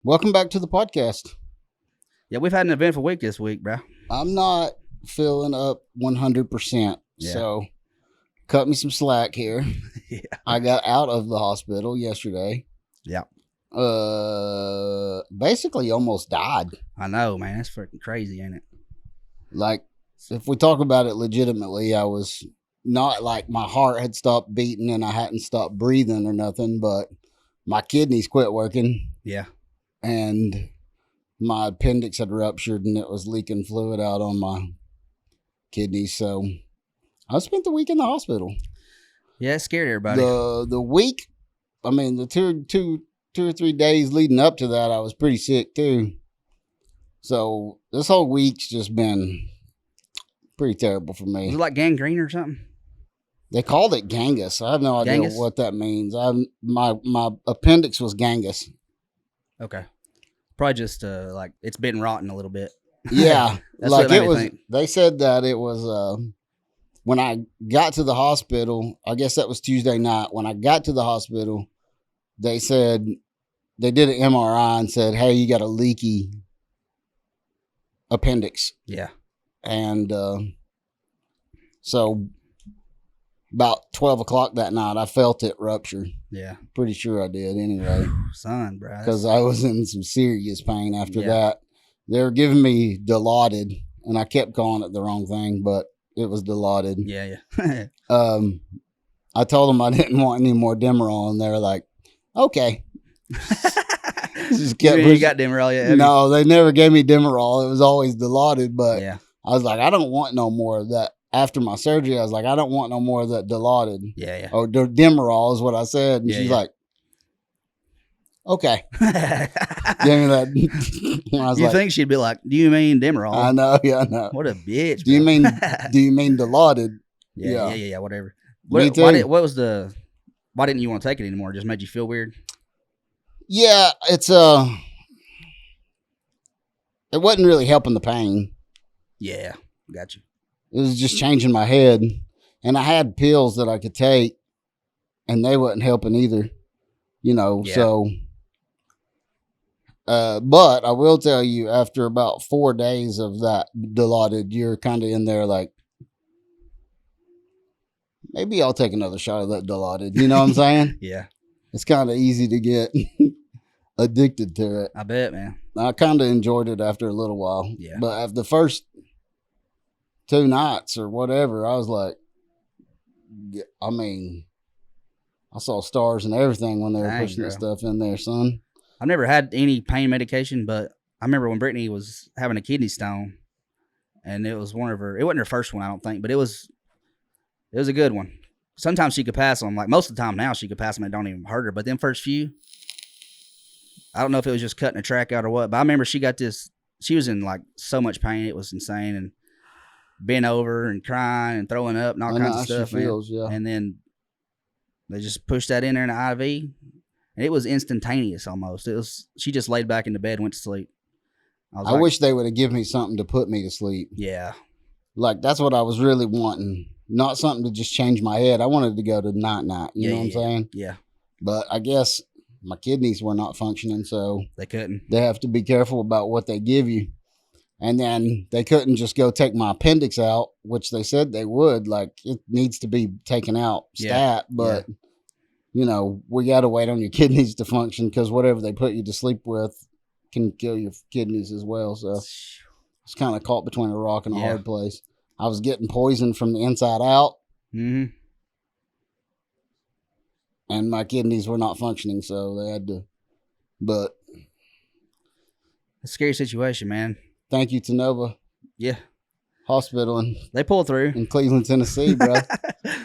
Welcome back to the podcast. Yeah, we've had an eventful week this week, bro. I'm not feeling up 100%, Yeah. so cut me some slack here. Yeah. I got out of the hospital yesterday. Yeah. Basically almost died. I know, man. That's freaking crazy, ain't it? Like, if we talk about it legitimately, I was not like my heart had stopped beating and I hadn't stopped breathing or nothing, but my kidneys quit working Yeah. and my appendix had ruptured and it was leaking fluid out on my kidneys. So I spent the week in the hospital. Yeah, it scared everybody. The week, I mean, the two or 3 days leading up to that, I was pretty sick too. So this whole week's just been pretty terrible for Was me. it like gangrene or something? They called it gangus. I have no idea Gangus? what that means. My appendix was gangus. Okay. Probably just like it's been rotten a little bit. Yeah, That's like what it made it me was. think. They said that it was when I got to the hospital. I guess that was Tuesday night. When I got to the hospital, they said they did an MRI and said, "Hey, you got a leaky appendix," Yeah. and so about 12 o'clock that night, I felt it rupture. Yeah. Pretty sure I did anyway. Son, bro. Because I was in some serious pain after Yeah. that. They were giving me Dilaudid, and I kept calling it the wrong thing, but it was Dilaudid. Yeah. I told them I didn't want any more Demerol, and they were like, okay. Just kept you got Demerol yet? have you? No, they never gave me Demerol. It was always Dilaudid, but Yeah. I was like, I don't want no more of that. After my surgery, I was like, I don't want no more of that Dilaudid. Yeah. Or Demerol is what I said. And Yeah, she's yeah. like, okay. Yeah. Gave me that. And I was You like, think she'd be like, "Do you mean Demerol?" I know, yeah, I know. What a bitch. Do you bro. mean Dilaudid? Yeah. Whatever. Me too. Why didn't you want to take it anymore? It just made you feel weird. Yeah, it wasn't really helping the pain. Yeah. Got you. It was just changing my head. And I had pills that I could take, and they wasn't helping either. Yeah. So but I will tell you, after about 4 days of that Dilaudid, you're kind of in there like, maybe I'll take another shot of that Dilaudid. You know what I'm saying? Yeah. It's kind of easy to get addicted to it. I bet, man. I kind of enjoyed it after a little while. Yeah. But after the first 2 nights or whatever, I was like, I mean, I saw stars and everything when they were Dang, pushing that bro. stuff in there, son. I've never had any pain medication, but I remember when Brittany was having a kidney stone, and it was one of her. It wasn't her first one, I don't think, but it was a good one. Sometimes she could pass them. Like most of the time now, she could pass them and it don't even hurt her. But them first few, I don't know if it was just cutting a track out or what. But I remember she got this. She was in like so much pain, it was insane, and bent over and crying and throwing up and all I know kinds how of she stuff. Man. feels, yeah. And then they just pushed that in there in the IV, and it was instantaneous almost. It was. She just laid back in the bed and went to sleep. I wish they would have given me something to put me to sleep. Yeah. Like, that's what I was really wanting. Not something to just change my head. I wanted to go to night. You know what I'm saying? Yeah. But I guess my kidneys were not functioning, so They couldn't. they have to be careful about what they give you. And then they couldn't just go take my appendix out, which they said they would. Like, it needs to be taken out stat, but we got to wait on your kidneys to function, because whatever they put you to sleep with can kill your kidneys as well. So it's kind of caught between a rock and a hard place. I was getting poisoned from the inside out, Mm-hmm. and my kidneys were not functioning, so they had to. But A scary situation, man. thank you to Nova Yeah. Hospital They pulled through. in Cleveland, Tennessee, bro.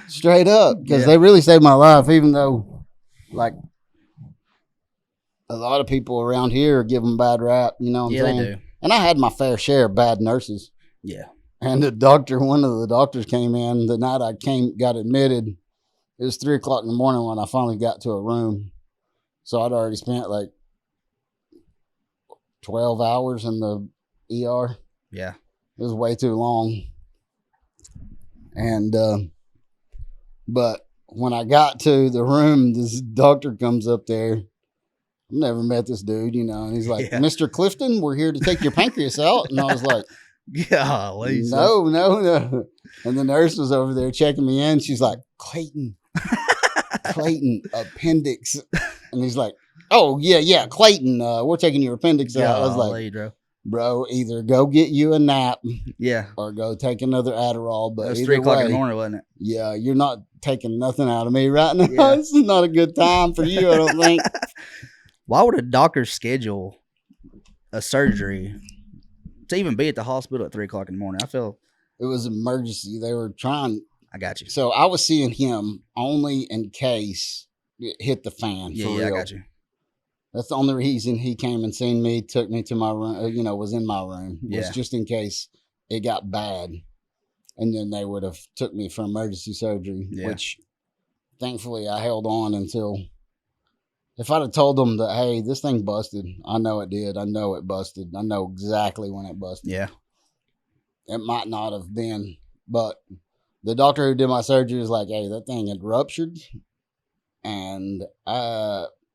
Straight up, because Yeah. they really saved my life, even though, like, a lot of people around here give them bad rap, you know what I'm Yeah, saying? they do. And I had my fair share of bad nurses. Yeah. And one of the doctors came in the night I got admitted. It was 3 o'clock in the morning when I finally got to a room. So I'd already spent like 12 hours in the ER. Yeah. It was way too long. And, but when I got to the room, this doctor comes up there never met this dude, and he's like, Yeah. Mr. Clifton, we're here to take your pancreas out. And I was like, Golly, no. And the nurse was over there checking me in. She's like, Clayton, appendix. And he's like, oh, yeah, Clayton, we're taking your appendix out. I was like, bro, either go get you a nap, or go take another Adderall. But it was either 3 o'clock way, in the morning, wasn't it? Yeah, you're not taking nothing out of me right now. This is not a good time for you, I don't think. Why would a doctor schedule a surgery to even be at the hospital at 3 o'clock in the morning? I feel it was emergency. They were trying. I got you. So I was seeing him only in case it hit the fan. Yeah, real. I got you. That's the only reason he came and seen me, took me to my room, was in my room. Was just in case it got bad. And then they would have took me for emergency surgery, which thankfully I held on until, if I'd have told them that, hey, this thing busted, I know it did. I know it busted. I know exactly when it busted. Yeah. It might not have been, but the doctor who did my surgery was like, hey, that thing had ruptured. And,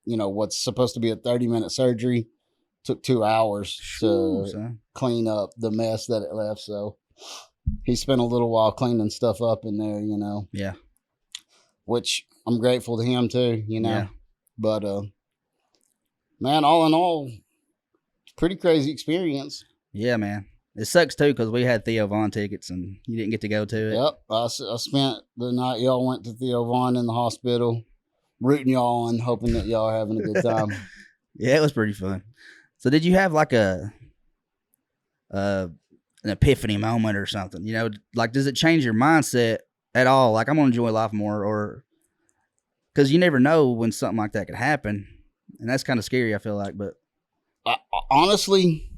what's supposed to be a 30-minute surgery took 2 hours to clean up the mess that it left. So he spent a little while cleaning stuff up in there, Yeah. Which I'm grateful to him too, Yeah. But, man, all in all, it's a pretty crazy experience. Yeah, man. It sucks too because we had Theo Vaughn tickets and you didn't get to go to it. Yep. I spent the night y'all went to Theo Vaughn in the hospital, rooting y'all on, hoping that y'all are having a good time. Yeah, it was pretty fun. So did you have like an epiphany moment or something? Like, does it change your mindset at all? Like, I'm going to enjoy life more, or because you never know when something like that could happen. And that's kind of scary, I feel like. But honestly,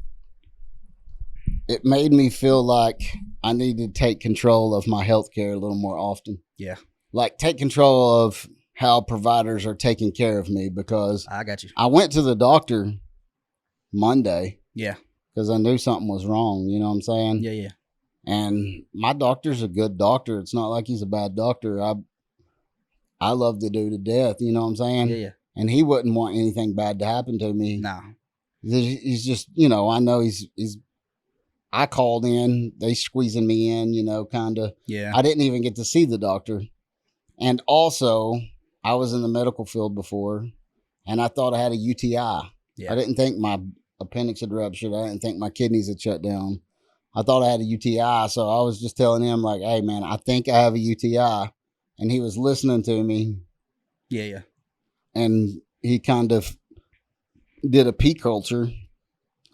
it made me feel like I need to take control of my healthcare a little more often. Yeah. Like, take control of how providers are taking care of me, because I got you. I went to the doctor Monday. Yeah. Because I knew something was wrong. You know what I'm saying? Yeah. And my doctor's a good doctor. It's not like he's a bad doctor. I love the dude to death. You know what I'm saying? Yeah. And he wouldn't want anything bad to happen to me. No. He's just, I know he's. I called in. They squeezing me in. Kind of. Yeah. I didn't even get to see the doctor. And also, I was in the medical field before, and I thought I had a UTI. Yeah. I didn't think my appendix had ruptured. I didn't think my kidneys had shut down. I thought I had a UTI. So I was just telling him, like, hey, man, I think I have a UTI. And he was listening to me. Yeah. And he kind of did a pee culture.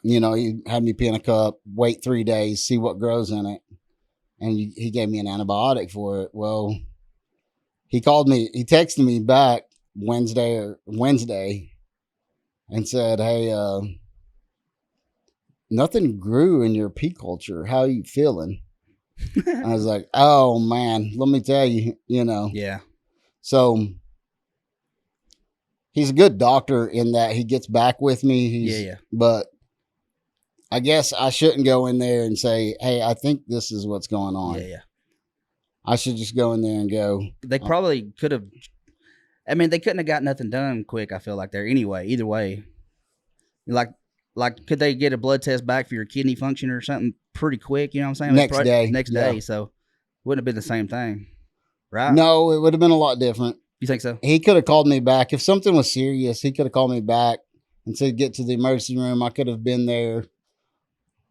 He had me pee in a cup, wait 3 days, see what grows in it. And he gave me an antibiotic for it. Well, he texted me back Wednesday and said, hey, nothing grew in your pee culture. How are you feeling? I was like, oh, man, let me tell you, Yeah. So he's a good doctor in that he gets back with me. Yeah. But I guess I shouldn't go in there and say, hey, I think this is what's going on. Yeah. I should just go in there and go. They probably could have. I mean, they couldn't have got nothing done quick, I feel like, there anyway. Either way. Like, could they get a blood test back for your kidney function or something pretty quick? You know what I'm saying? Next day. Next day. So, wouldn't have been the same thing. Right? No, it would have been a lot different. You think so? He could have called me back. If something was serious, he could have called me back and said, get to the emergency room. I could have been there.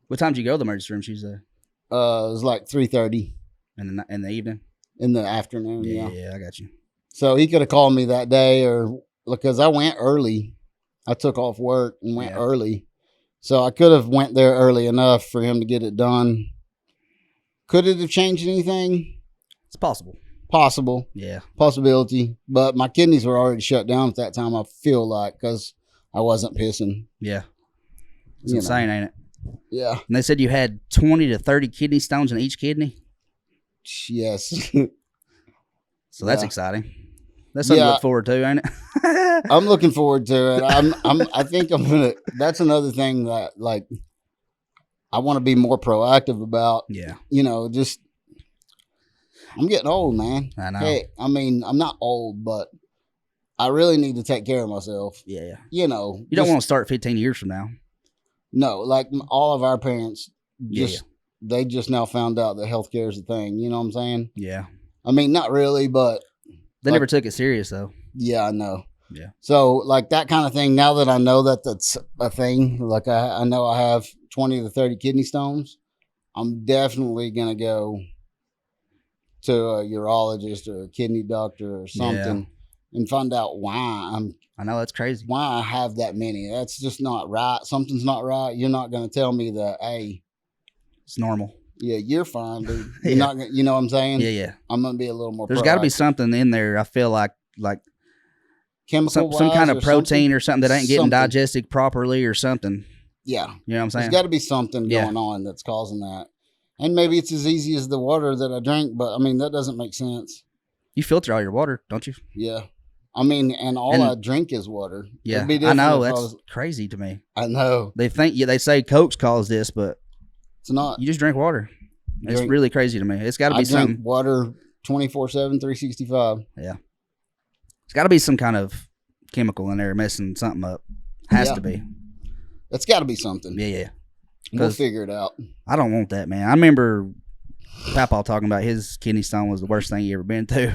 What time did you go to the emergency room Tuesday? It was like 3:30. In the evening? In the afternoon, yeah. Yeah, I got you. So he could have called me that day, or because I went early. I took off work and went early. So I could have went there early enough for him to get it done. Could it have changed anything? It's possible. Possible. Yeah. Possibility. But my kidneys were already shut down at that time, I feel like, because I wasn't pissing. Yeah. It's insane, ain't it? Yeah. And they said you had 20 to 30 kidney stones in each kidney? Yes. So that's exciting. That's something to look forward to, ain't it? I'm looking forward to it. I think I'm gonna. That's another thing that, like, I want to be more proactive about. Yeah. Just I'm getting old, man. I know. Hey, I mean, I'm not old, but I really need to take care of myself. Yeah. You know, You don't want to start 15 years from now. No, like all of our parents Yeah. they just now found out that healthcare is a thing. You know what I'm saying? Yeah. I mean, not really, but they never took it serious though. Yeah, I know. Yeah. So like that kind of thing. Now that I know that that's a thing, like I know I have 20 to 30 kidney stones, I'm definitely gonna go to a urologist or a kidney doctor or something and find out why I know that's crazy. Why I have that many. That's just not right. Something's not right. You're not gonna tell me that, hey, it's normal. Yeah, you're fine, dude. You're not gonna, you know what I'm saying? Yeah. I'm gonna be a little more. There's got to be something in there. I feel like chemical, some kind of protein or something that ain't getting digested properly or something. Yeah, you know what I'm saying. There's got to be something going on that's causing that, and maybe it's as easy as the water that I drink. But I mean, that doesn't make sense. You filter all your water, don't you? Yeah, I mean, and I drink is water. Yeah, I know that's crazy to me. I know they say Coke's caused this, but it's not. You just drink water. It's really crazy to me. It's got to be something. Drink water 24/7, 365. Yeah. It's got to be some kind of chemical in there messing something up. Has to be. It's got to be something. Yeah. We'll figure it out. I don't want that, man. I remember Papa talking about his kidney stone was the worst thing he ever been through.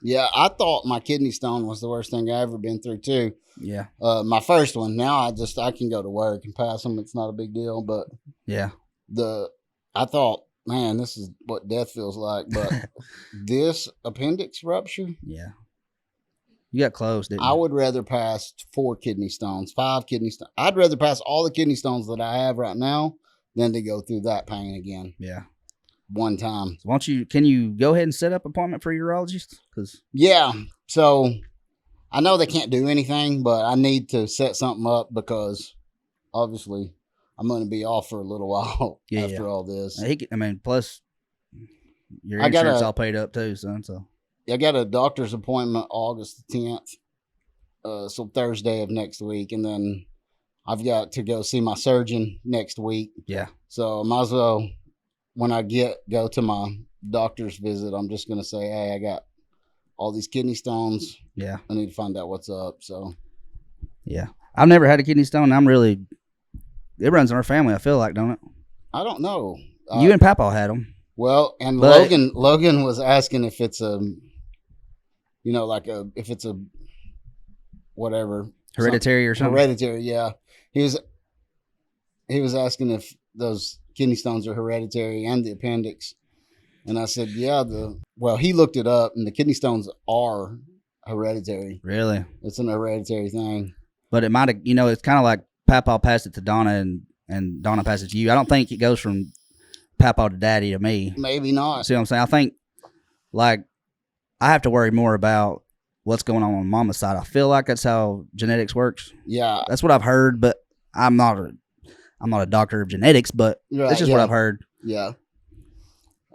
Yeah, I thought my kidney stone was the worst thing I ever been through too. Yeah. My first one. Now I can go to work and pass them. It's not a big deal. But yeah, I thought, man, this is what death feels like. But this appendix rupture. Yeah. You got close, didn't you? I would rather pass 4 kidney stones, 5 kidney stones. I'd rather pass all the kidney stones that I have right now than to go through that pain again. Yeah. One time. So can you go ahead and set up an appointment for a urologist? Yeah. So I know they can't do anything, but I need to set something up because obviously I'm going to be off for a little while after all this. Plus your insurance all paid up too, son. So I got a doctor's appointment August 10th, so Thursday of next week, and then I've got to go see my surgeon next week. Yeah. So I might as well, when I go to my doctor's visit, I'm just going to say, hey, I got all these kidney stones. Yeah. I need to find out what's up. So. Yeah. I've never had a kidney stone. It runs in our family, I feel like, don't it? I don't know. You and Papa had them. Well, and Logan was asking if it's if it's a whatever. Hereditary or something? Hereditary, yeah. He was asking if those kidney stones are hereditary and the appendix. And I said, yeah, he looked it up and the kidney stones are hereditary. Really? It's an hereditary thing. But it might have, it's kind of like Papa passed it to Donna and Donna passed it to you. I don't think it goes from Papa to Daddy to me. Maybe not. See what I'm saying? I think, I have to worry more about what's going on Mama's side. I feel like that's how genetics works. Yeah. That's what I've heard, but I'm not a doctor of genetics, but that's just what I've heard. Yeah.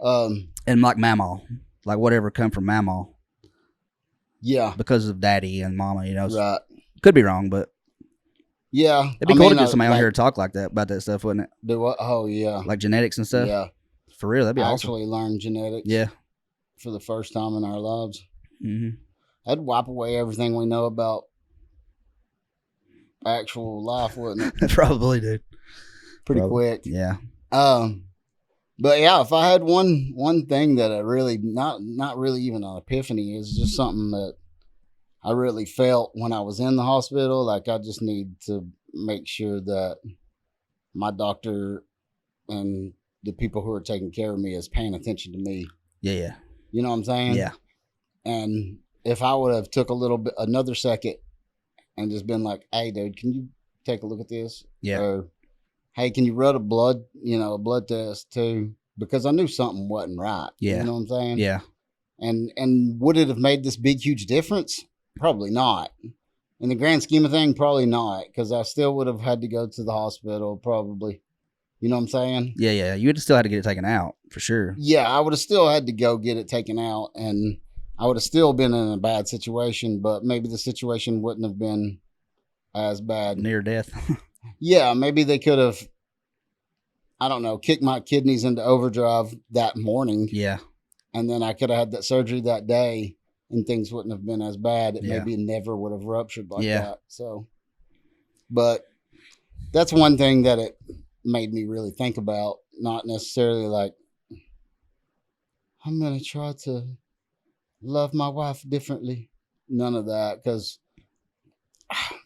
And like Mama, like whatever come from Mama. Yeah. Because of Daddy and Mama, Right. Could be wrong, but. Yeah. It'd be cool to get somebody on here to talk about that stuff, wouldn't it? Do what? Oh, yeah. Like genetics and stuff? Yeah. For real, that'd be awesome. Actually learn genetics. Yeah. For the first time in our lives. Mm-hmm. That'd wipe away everything we know about actual life, wouldn't it? Probably, dude. Pretty quick. Yeah. But yeah, if I had one thing that I really not really even an epiphany, is just something that I really felt when I was in the hospital. Like I just need to make sure that my doctor and the people who are taking care of me is paying attention to me. Yeah. You know what I'm saying? Yeah. And if I would have took another second and just been like, hey, dude, can you take a look at this? Yeah. Or, hey, can you run a blood test too? Because I knew something wasn't right. Yeah. You know what I'm saying? Yeah. And would it have made this big, huge difference? Probably not. In the grand scheme of things, probably not. Because I still would have had to go to the hospital probably. You know what I'm saying? Yeah. You would have still had to get it taken out for sure. Yeah, I would have still had to go get it taken out, and I would have still been in a bad situation, but maybe the situation wouldn't have been as bad. Near death. Yeah, maybe they could have, I don't know, kicked my kidneys into overdrive that morning. Yeah. And then I could have had that surgery that day, and things wouldn't have been as bad. It maybe never would have ruptured like that. So, but that's one thing that it made me really think about. Not necessarily like, I'm going to try to love my wife differently. None of that. Because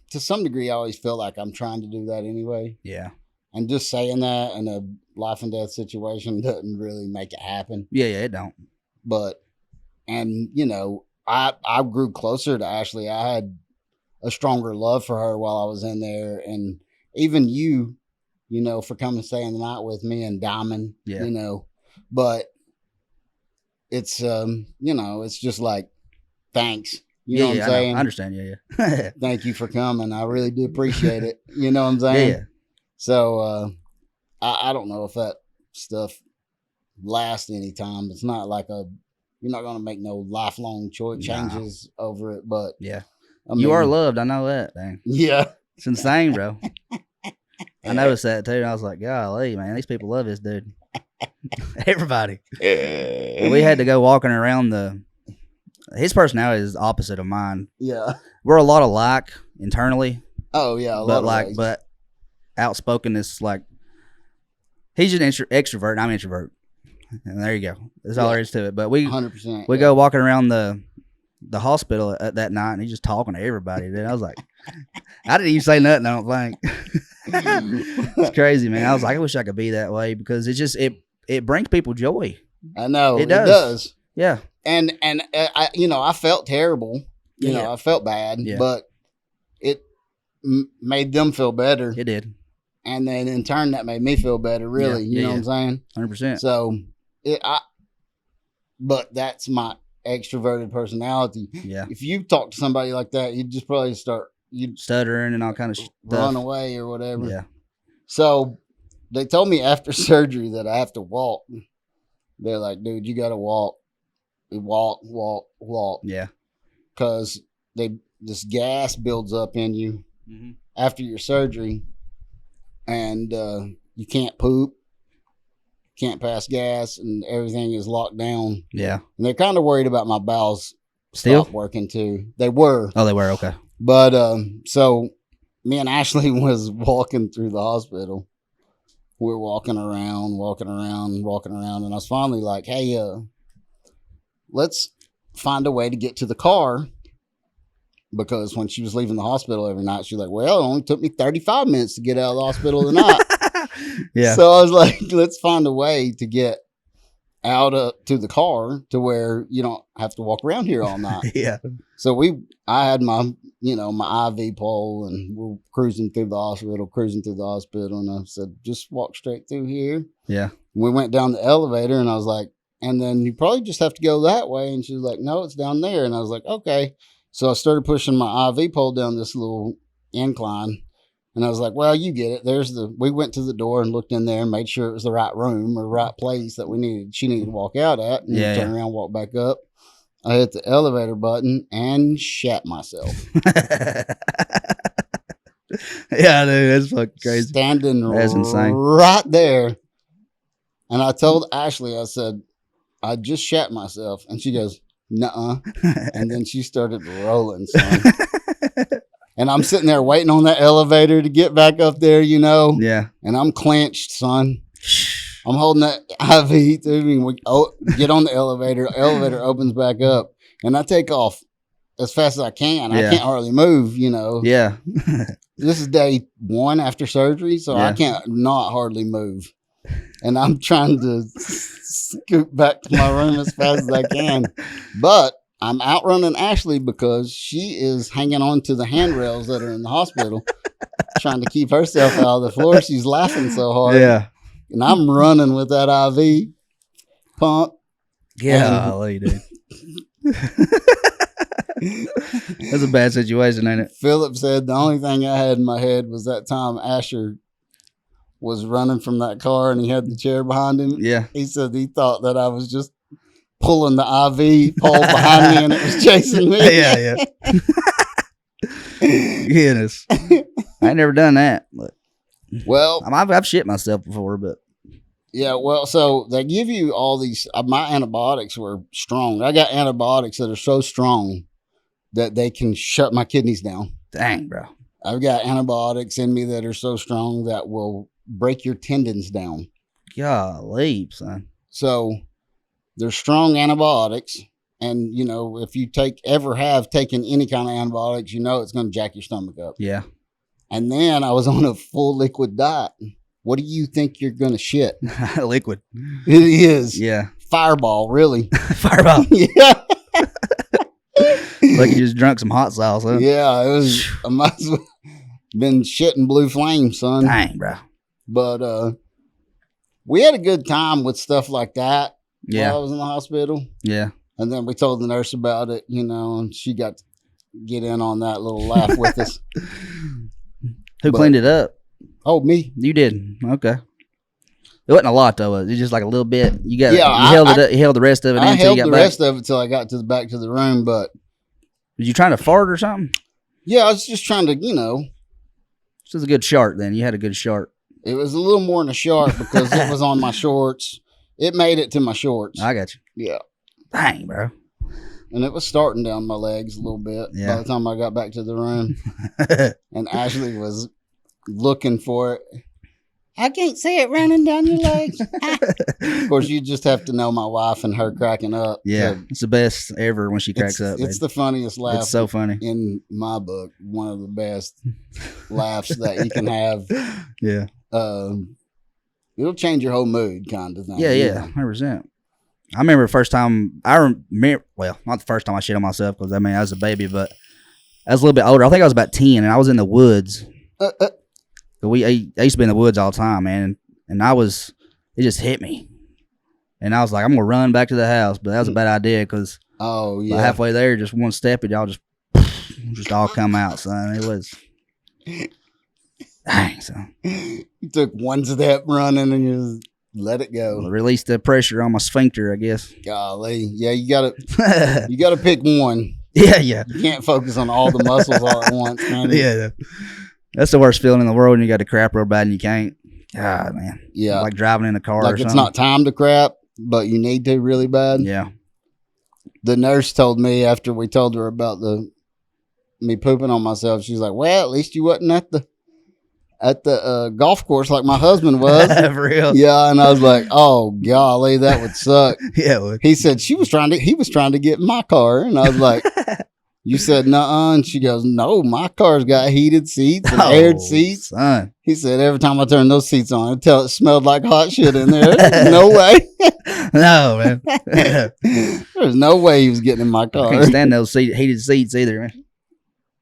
to some degree, I always feel like I'm trying to do that anyway. Yeah. And just saying that in a life and death situation doesn't really make it happen. Yeah, it don't. But, and, you know, I grew closer to Ashley. I had a stronger love for her while I was in there. And even you know, for coming and staying the night with me and Diamond, you know. But it's, you know, it's just like, thanks. You know what I'm saying? I understand. Yeah. Thank you for coming. I really do appreciate it. You know what I'm saying? Yeah. So, I don't know if that stuff lasts any time. It's not like you're not going to make no lifelong changes over it, but yeah. I mean, you are loved. I know that. Dang. Yeah. It's insane, bro. I noticed that too. And I was like, golly, man, these people love this dude. Everybody. We had to go walking around his personality is opposite of mine. Yeah. We're a lot alike internally. Oh, yeah. But outspokenness, like, he's an extrovert and I'm an introvert. And there you go. That's all there is to it. But we 100%. We go walking around the hospital at that night, and he's just talking to everybody. Dude, I was like, I didn't even say nothing. I don't think. It's crazy, man. I was like, I wish I could be that way because it brings people joy. I know it does. Yeah. And I I felt terrible. You know, I felt bad, but it made them feel better. It did. And then in turn, that made me feel better. Really, you know what I'm saying? 100%. So but that's my extroverted personality. Yeah. If you talk to somebody like that, you'd just probably you'd stuttering and all kind of stuff. Run away or whatever. Yeah. So they told me after surgery that I have to walk. They're like, dude, you got to walk. Walk. Yeah. Because this gas builds up in you after your surgery, and you can't poop, can't pass gas, and everything is locked down. Yeah. And they're kind of worried about my bowels still working too. They were. Oh, they were. Okay. But so me and Ashley was walking through the hospital. We're walking around, and I was finally like, hey, let's find a way to get to the car. Because when she was leaving the hospital every night, she was like, well, it only took me 35 minutes to get out of the hospital tonight. Yeah. So I was like, let's find a way to get out to the car to where you don't have to walk around here all night. Yeah. So I had my IV pole, and we're cruising through the hospital, and I said, just walk straight through here. Yeah. We went down the elevator, and I was like, and then you probably just have to go that way. And she was like, no, it's down there. And I was like, okay. So I started pushing my IV pole down this little incline, and I was like, well, you get it. We went to the door and looked in there and made sure it was the right room or right place that she needed to walk out at, and turn around, walk back up. I hit the elevator button and shat myself. Yeah, dude, that's fucking crazy. Standing that's insane. Right there. And I told Ashley, I said, I just shat myself. And she goes, nuh-uh. And then she started rolling, son. And I'm sitting there waiting on that elevator to get back up there, you know. Yeah. And I'm clenched, son. I'm holding that IV to me. We get on the elevator. Elevator opens back up. And I take off as fast as I can. I can't hardly move, you know. Yeah. This is day 1 after surgery, so I can't not hardly move. And I'm trying to scoot back to my room as fast as I can. But I'm outrunning Ashley because she is hanging on to the handrails that are in the hospital, trying to keep herself out of the floor. She's laughing so hard. Yeah. And I'm running with that IV pump. Yeah, I love you, dude. That's a bad situation, ain't it? Philip said the only thing I had in my head was that time Asher was running from that car and he had the chair behind him. Yeah. He said he thought that I was just pulling the IV pole behind me and it was chasing me. Yeah. Goodness. I ain't never done that. But well, I've shit myself before, but Yeah, well, so they give you all these. My antibiotics were strong. I got antibiotics that are so strong that they can shut my kidneys down. Dang, bro. I've got antibiotics in me that are so strong that will break your tendons down. Golly, son. So they're strong antibiotics. And, if you ever have taken any kind of antibiotics, it's going to jack your stomach up. Yeah. And then I was on a full liquid diet. What do you think you're going to shit? Liquid. It is. Yeah. Fireball, really. Fireball. Yeah. Like you just drunk some hot sauce, huh? Yeah, it was. I might as well been shitting blue flame, son. Dang, bro. But we had a good time with stuff like that Yeah. while I was in the hospital. Yeah. And then we told the nurse about it, and she got to get in on that little laugh with us. Who cleaned it up? Oh, me. You did. Okay. It wasn't a lot though. It was just like a little bit. You got. Yeah, You held the rest of it. I until held you got the back. rest of it till I got back to the room. But Was you trying to fart or something? yeah, I was just trying to, This is a good shart. Then you had a good shart. it was a little more than a short because it was on my shorts. It made it to my shorts. I got you. Yeah. Dang, bro. And it was starting down my legs a little bit Yeah. by the time I got back to the room. And Ashley was looking for it. I can't see it running down your legs. Of course, you just have to know my wife and her cracking up. Yeah, So it's the best ever when she cracks up. it's man. the funniest laugh It's so funny. in my book. One of the best laughs that you can have. Yeah. It'll change your whole mood, kind of thing. Yeah. 100%. I remember the first time. Well, not the first time I shit on myself because I was a baby, but I was a little bit older. I think I was about 10, and I was in the woods. I used to be in the woods all the time, man, and it just hit me, and I was like, I'm gonna run back to the house, but that was a bad idea because halfway there, just one step, it all just all come out, son. It was dang, son. You took one step running and you just let it go. Release the pressure on my sphincter, I guess. Golly, yeah, you gotta pick one. Yeah. You can't focus on all the muscles all at once, man. Yeah. That's the worst feeling in the world when you got to crap real bad and you can't. God, man. Yeah. Like driving in a car or Like something. it's not time to crap, but you need to really bad. Yeah. The nurse told me after we told her about me pooping on myself, she's like, well, at least you wasn't at the golf course like my husband was. For real. Yeah, and I was like, oh golly, that would suck. Yeah, it would. He said he was trying to get in my car, and I was like, you said nuh-uh, and she goes, no, my car's got heated seats and aired seats. Son. He said every time I turned those seats on, it smelled like hot shit in there. No way. No, man. There's no way he was getting in my I car. can't stand those heated seats either, man.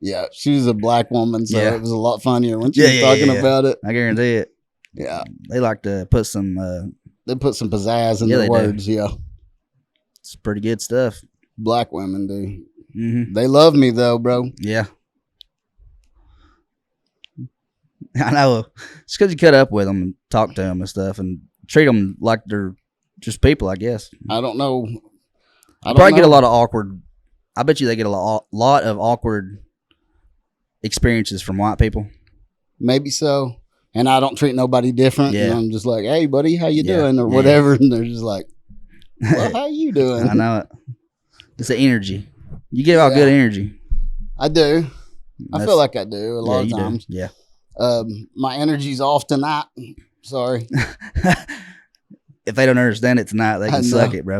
Yeah, she was a black woman, so Yeah. it was a lot funnier when she was talking about it. I guarantee it. Yeah, They like to put some, they put some pizzazz in Yeah, the they do. words. Yeah, it's pretty good stuff. black women do. Mm-hmm. They love me though, bro. Yeah. I know. It's because you cut up with them and talk to them and stuff and treat them like they're just people, I guess. I don't know. Probably get a lot of awkward. I bet you they get a lot of awkward experiences from white people. Maybe so. And I don't treat nobody different. Yeah. And I'm just like, hey, buddy, how you Yeah. doing? Or Yeah. whatever. And they're just like, well, how you doing? I know it. It's the energy. You get all good energy. I do. I feel like I do a lot of you do. times. Yeah. My energy's off tonight. Sorry. If they don't understand it tonight, they I can know. suck it, bro.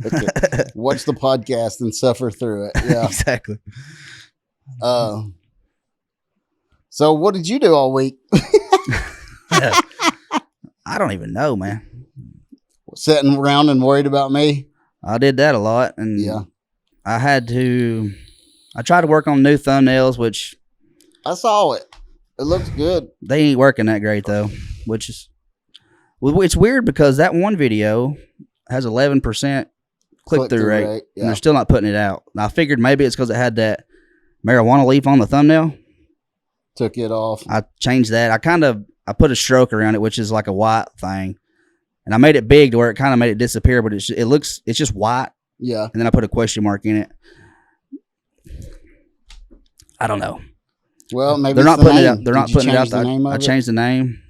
Okay. Watch the podcast and suffer through it. Yeah. Exactly. So what did you do all week? I don't even know, man. Sitting around and worried about me? I did that a lot, and Yeah. I tried to work on new thumbnails, which I saw it. It looks good. they ain't working that great though. It's weird because that one video has 11% click-through rate, and Yeah. they're still not putting it out. And I figured maybe it's because it had that marijuana leaf on the thumbnail. Took it off. I changed that. I put a stroke around it, which is like a white thing, and I made it big to where it kind of made it disappear. But it's just white, Yeah. and then I put a question mark in it. I don't know. Well, maybe They're it's not the putting it name. out. They're Did not you putting it out. change the name of I it? changed the name.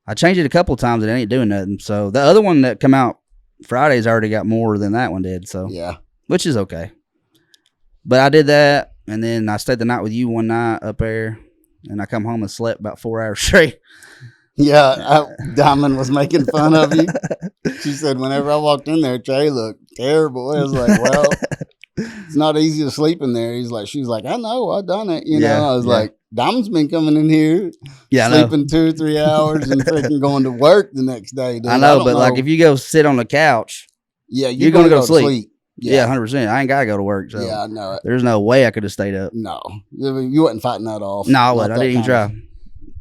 I I changed it a couple of times and it ain't doing nothing. So the other one that come out Friday's already got more than that one did. So yeah, which is okay. But I did that, and then I stayed the night with you one night up there, and I come home and slept about 4 hours straight. Yeah, Diamond was making fun of you. She said whenever I walked in there, Trey looked terrible. I was like, well, it's not easy to sleep in there. She was like, I know, I done it. You know, I was like, Diamond's been coming in here, sleeping 2 or 3 hours and freaking going to work the next day. Dude. I know, but like if you go sit on the couch, you're gonna go to sleep. Yeah, 100%. I ain't gotta go to work. So yeah, I know it. There's no way I could have stayed up. No, you wasn't fighting that off. No, I didn't even try.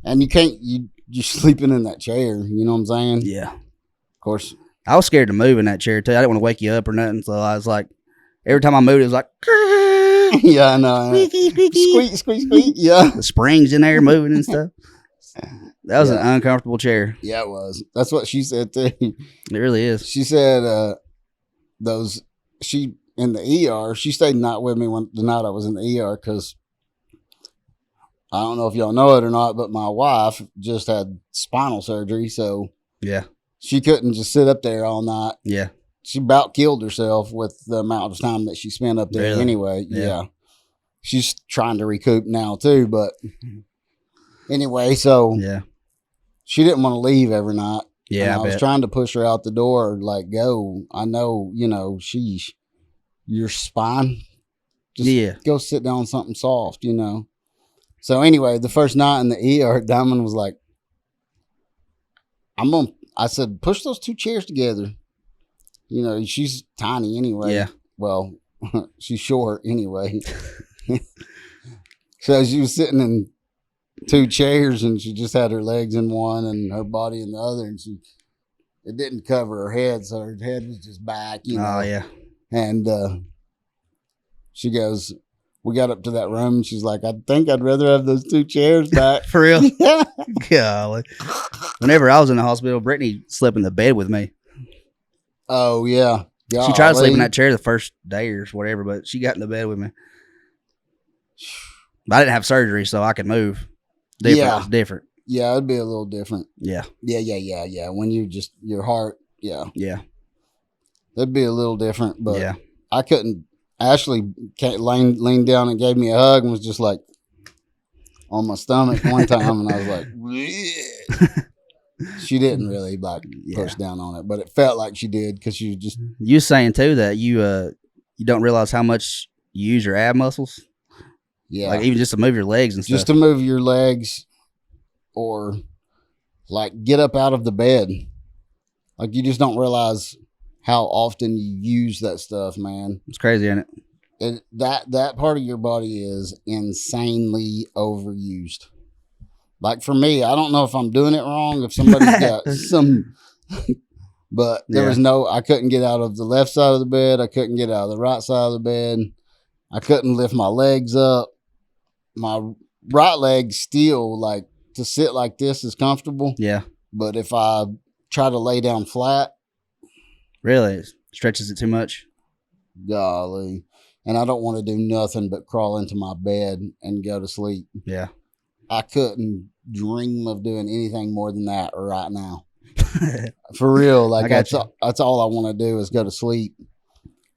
And you can't. You're sleeping in that chair. You know what I'm saying? Yeah. Of course. I was scared to move in that chair too. I didn't want to wake you up or nothing. So I was like, every time I moved, it was like, yeah, I know. Squeak, squeak, squeak. Yeah. The springs in there moving and stuff. That was an uncomfortable chair. Yeah, it was. That's what she said too. It really is. She said she in the ER, she stayed the night with me the night I was in the ER because I don't know if y'all know it or not, but my wife just had spinal surgery, so yeah, she couldn't just sit up there all night. Yeah, she about killed herself with the amount of time that she spent up there. Really? Anyway. Yeah, she's trying to recoup now too, but anyway, so yeah, she didn't want to leave every night. Yeah, I was trying to push her out the door, like, go. I know, your spine. Just go sit down on something soft, So anyway, the first night in the ER, Diamond was like, I said, push those 2 chairs together. She's tiny anyway. Yeah. Well, she's short anyway. So she was sitting in 2 chairs and she just had her legs in one and her body in the other, and it didn't cover her head, so her head was just back, Oh yeah. And she goes, we got up to that room and she's like, I think I'd rather have those 2 chairs back. For real? Yeah. Golly. Whenever I was in the hospital, Brittany slept in the bed with me. Oh yeah. Golly. She tried to sleep in that chair the first day or whatever, but she got in the bed with me. But I didn't have surgery, so I could move. It's different. Yeah, it'd be a little different. Yeah. Yeah. When you just, your heart, yeah. That'd be a little different, but I couldn't. Ashley leaned down and gave me a hug and was just like on my stomach one time, and I was like, she didn't really push down on it, but it felt like she did because she was just. You saying too that you don't realize how much you use your ab muscles. Yeah, like even just to move your legs and stuff. Just to move your legs, or like get up out of the bed. Like you just don't realize how often you use that stuff, man. It's crazy, isn't it? That part of your body is insanely overused. Like for me, I don't know if I'm doing it wrong, if somebody's got some, but there was I couldn't get out of the left side of the bed. I couldn't get out of the right side of the bed. I couldn't lift my legs up. My right leg still, like, to sit like this is comfortable. Yeah. But if I try to lay down flat. Really? It stretches it too much? Golly. And I don't want to do nothing but crawl into my bed and go to sleep. Yeah. I couldn't dream of doing anything more than that right now. For real. Like that's all I want to do is go to sleep.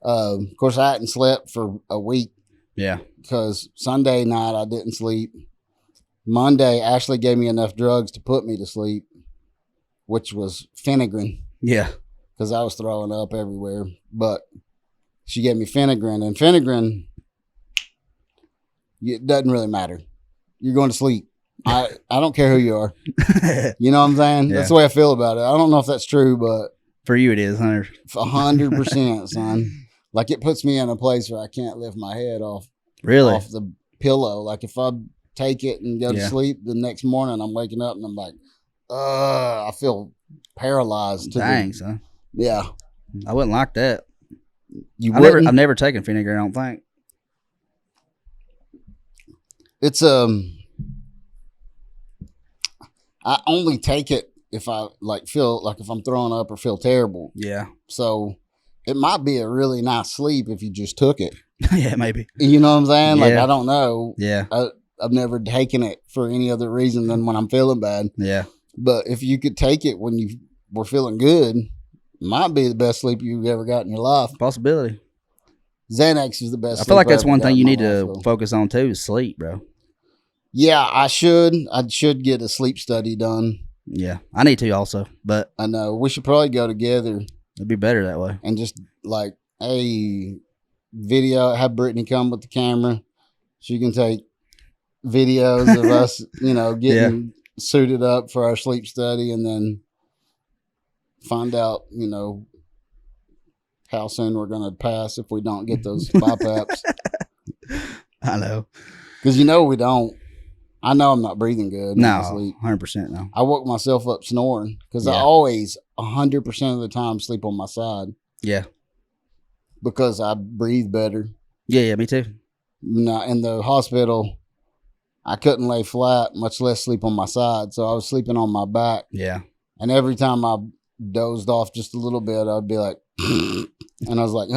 Of course, I hadn't slept for a week. Yeah. Because Sunday night I didn't sleep. Monday, Ashley gave me enough drugs to put me to sleep, which was Phenigrin. Yeah. Because I was throwing up everywhere. But she gave me Phenigrin. And Phenigrin, it doesn't really matter. You're going to sleep. I don't care who you are. You know what I'm saying? Yeah. That's the way I feel about it. I don't know if that's true, but. For you it is, 100%, son. Like it puts me in a place where I can't lift my head off the pillow. Like if I take it and go to sleep, the next morning I'm waking up and I'm like, I feel paralyzed. Dang, son. Yeah. I wouldn't like that. I've never taken Phenigrin, I don't think. It's I only take it if I feel like if I'm throwing up or feel terrible. Yeah. So it might be a really nice sleep if you just took it. Yeah, maybe. You know what I'm saying? Yeah. Like I don't know. Yeah. I've never taken it for any other reason than when I'm feeling bad. Yeah. But if you could take it when you were feeling good, might be the best sleep you've ever got in your life. Possibility. Xanax is the best. I feel like that's one got thing you in my need to life, though. focus on too is sleep, bro. Yeah, I should. I should get a sleep study done. Yeah, I need to also, but I know we should probably go together it'd be better that way. and just like video. Have Brittany come with the camera. She can take videos of us, getting suited up for our sleep study, and then find out, how soon we're going to pass if we don't get those BiPAPs. I know. Because we don't. I know I'm not breathing good. No, 100% no. I woke myself up snoring because I always 100% of the time sleep on my side. Yeah. Because I breathe better. Yeah, me too. Now, in the hospital, I couldn't lay flat, much less sleep on my side. So I was sleeping on my back. Yeah. And every time I dozed off just a little bit, I'd be like, and I was like,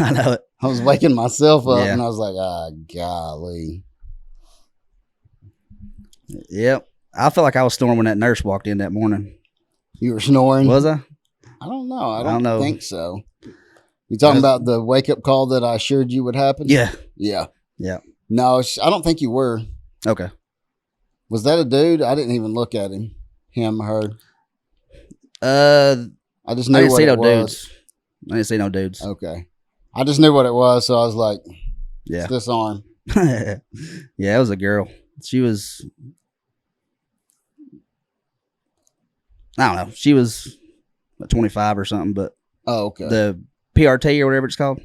I know it. I was waking myself up and I was like, golly. Yep. I felt like I was snoring when that nurse walked in that morning. You were snoring? Was I? I don't know. I don't know. think so. You talking about the wake up call that I assured you would happen? Yeah. Yeah. Yeah. No, I don't think you were. Okay. Was that a dude? I didn't even look at him. Him, her. I just knew what it was. Dudes. I didn't see no dudes. Okay. I just knew what it was, so I was like, yeah. It's this arm. Yeah, it was a girl. She was, I don't know. She was 25 or something, but okay. The PRT or whatever it's called,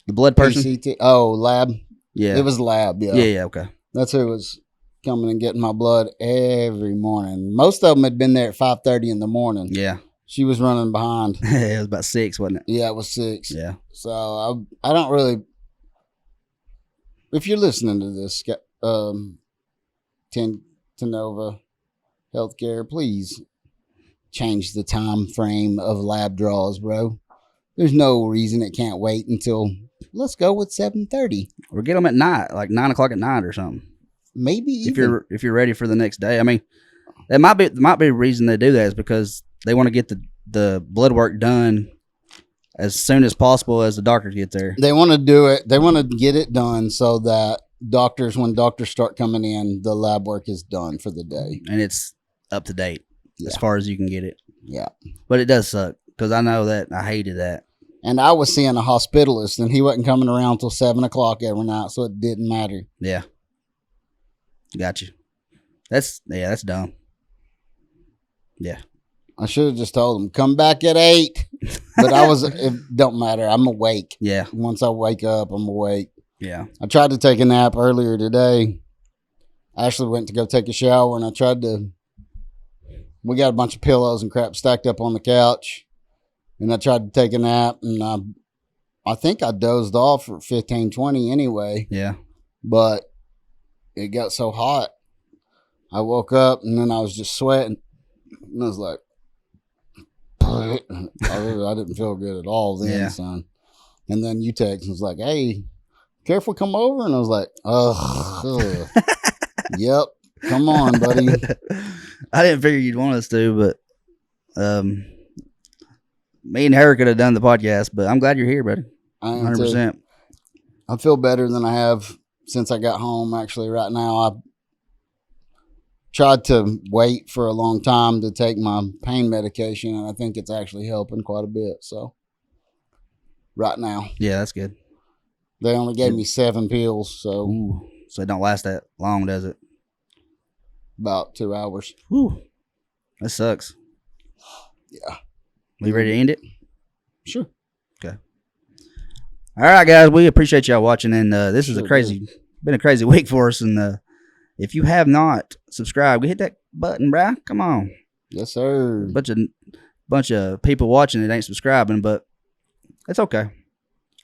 the blood person. PCT. Oh, lab. Yeah, it was lab. Yeah, yeah. Okay, that's who was coming and getting my blood every morning. Most of them had been there at 5:30 in the morning. Yeah, she was running behind. It was about 6, wasn't it? Yeah, it was 6. Yeah. So I don't really. If you're listening to this, Tenova Healthcare, please change the time frame of lab draws, bro. There's no reason it can't wait until, let's go with 7:30. Or get them at night, like 9 o'clock at night or something. Maybe even. If you're ready for the next day. I mean, that might be a reason they do that is because they want to get the blood work done as soon as possible as the doctors get there. They want to do it. They want to get it done so that when doctors start coming in, the lab work is done for the day. And it's up to date as far as you can get it. Yeah. But it does suck because I know that I hated that. And I was seeing a hospitalist and he wasn't coming around till 7 o'clock every night, so it didn't matter. Yeah. Got you. That's dumb. Yeah. I should have just told him, come back at 8. But it don't matter. I'm awake. Yeah. Once I wake up, I'm awake. Yeah. I tried to take a nap earlier today. Ashley went to go take a shower and we got a bunch of pillows and crap stacked up on the couch. And I tried to take a nap and I think I dozed off for 15, 20 anyway. Yeah. But it got so hot. I woke up and then I was just sweating. And I was like, I didn't feel good at all then, son. And then you text and was like, hey, careful, come over. And I was like, ugh. Yep. Come on, buddy. I didn't figure you'd want us to, but me and her could have done the podcast, but I'm glad you're here, buddy. 100%. I feel better than I have since I got home. Actually, right now, I tried to wait for a long time to take my pain medication, and I think it's actually helping quite a bit. So, right now. Yeah, that's good. They only gave me 7 pills, so. Ooh, so it don't last that long, does it? About 2 hours. Whew. That sucks. Yeah. We ready to end it? Sure. Okay. All right, guys. We appreciate y'all watching, and this is been a crazy week for us. And if you have not subscribed, hit that button, bruh. Come on. Yes, sir. Bunch of people watching that ain't subscribing, but it's okay.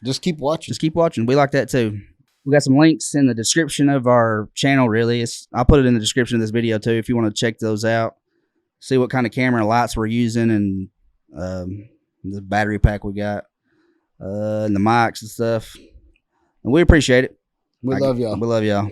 Just keep watching. Just keep watching. We like that too. We got some links in the description of our channel. Really, I'll put it in the description of this video too if you want to check those out. See what kind of camera and lights we're using and the battery pack we got, and the mics and stuff. And we appreciate it. We love y'all. We love y'all.